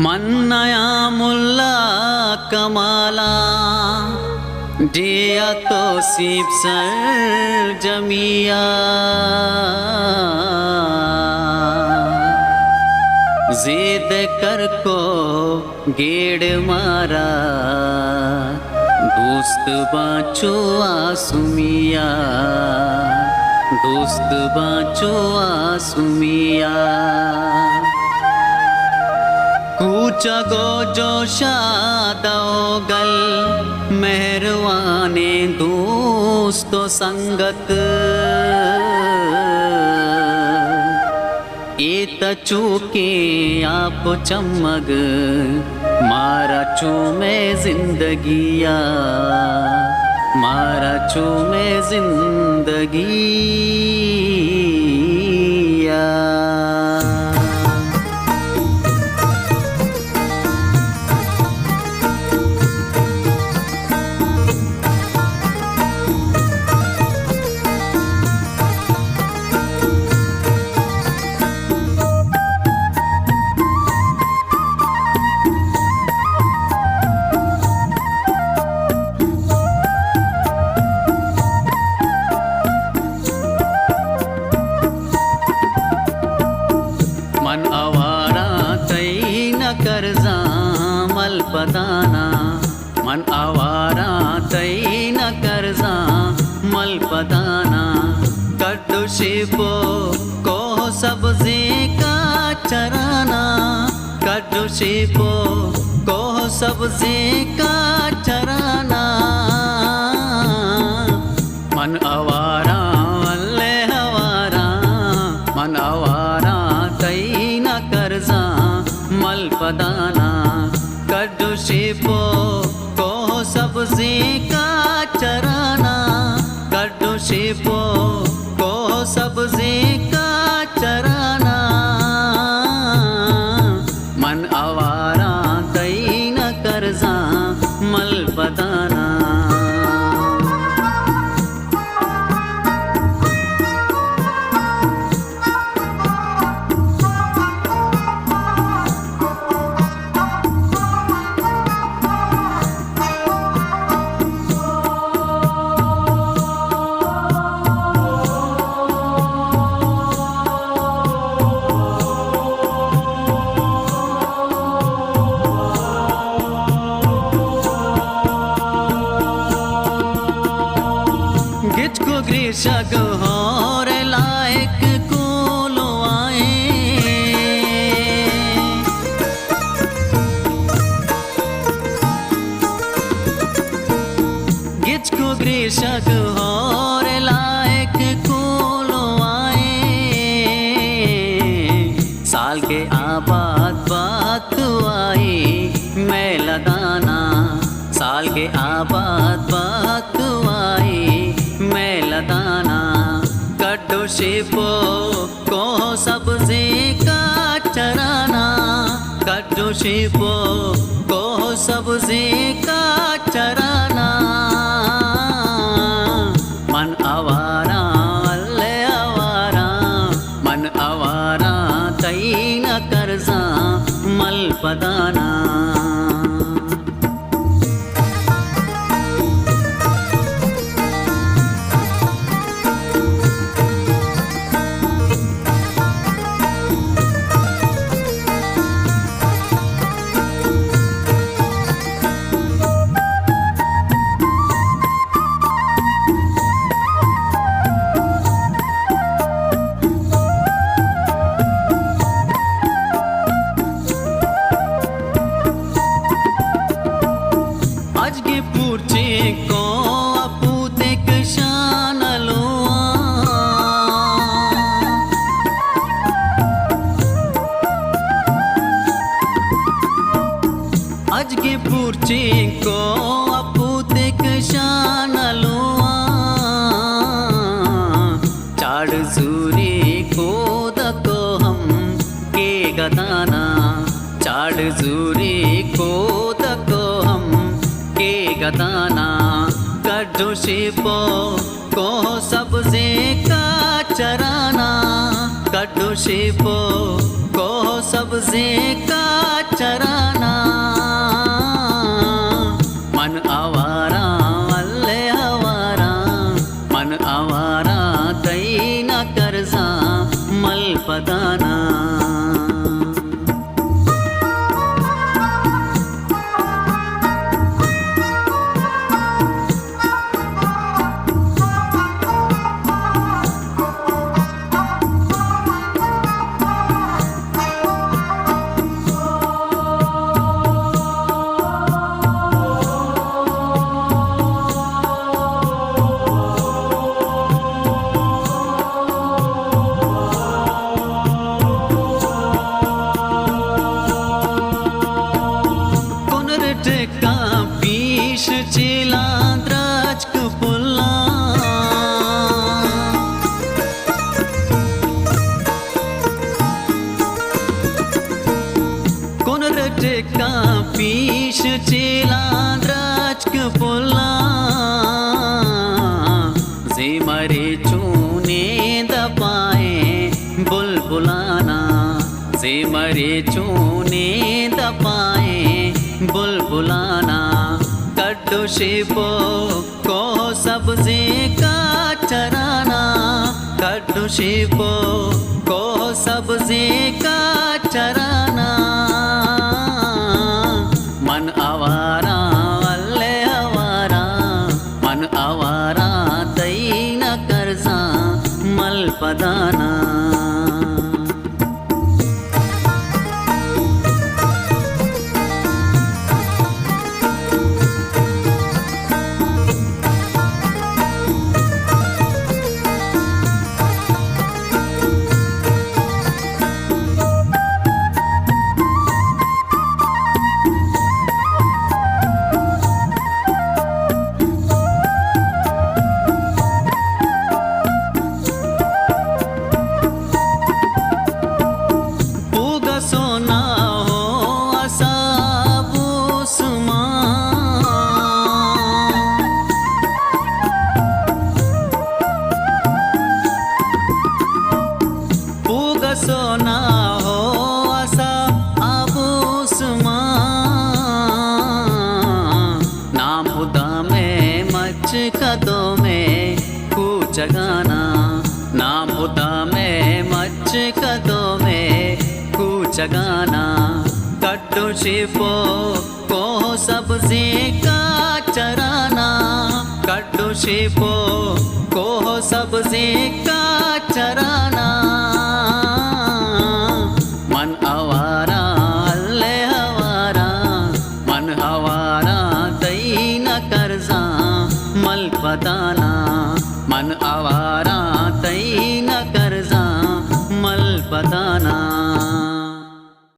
मन्नया मुल्ला कमाला दिया तो सीप सर जमिया जिद कर को गेड़ मारा दोस्त बाँचो आसुमिया दोस्त बाँचो आसुमिया कूचा गो जो शादोगल मेहरवाने दोस्तों संगत एत चूके आप चमग मारा चूमे जिंदगिया मारा चूमे जिंदगिया मन आवारा तई न कर्जा मल पदाना मन आवारा तई न कर्जा मल पदाना कड्डू शिपो को सब्जी का चराना कड्डू शिपो को सब्जी का चराना मन आवारा अल्ले हवारा मन आवारा तई न कर्जा मल पदाना कड्डू शिपो को सब्जी का चराना कड्डू शिपो को सब्जी का चराना मन आवारा तई न कर्जा मल पदाना गिचको ग्रीशक होर लायक कोलो आए गिचको ग्रीशक होर लायक कोलो आए साल के आबाद बात आई मेला दाना साल के आबाद बात आई मेलदाना कड्डू शिपो को सब्जी का चराना कड्डू शिपो को सब्जी का चराना मन आवारा अल्ले आवारा मन आवारा तई न कर्जा मल पदाना अजगे पूर्चे को अपूते कशान लोआ अजगे पूर्चे को अपूते कशान लोआ चाड़ जूरी को दको हम के गदाना चाड़ जूरी को दको हम गदाना कड्डू शिपो को सब्जी का चराना कड्डू शिपो को सब्जी का चराना मन आवारा अल्ले हवारा मन आवारा तई न करजा मल पदाना का पीश चिलांद्राज कुपुला कौन रटे का पीश चिलांद्राज कुपुला जे मरे चूने दपाए बुलबुलाना जे मरे चूने दपाए बुलबुलाना कड्डू शिपो को सब्जी का चराना कड्डू शिपो को सब्जी का चराना मन आवारा अल्ले आवारा मन आवारा तई न करजा मल पदाना सोना हो आसा आबूसमा नाम खुदा में मच कदों में कूच गाना नाम खुदा में मच कदों में कूच गाना कड्डू शिपो को सब्जी का चराना कड्डू शिपो को सब्जी का चराना मन आवारा अल्ले हवारा मन हवारा तई न करजा मल पदाना मन आवारा तई न करजा मल पदाना।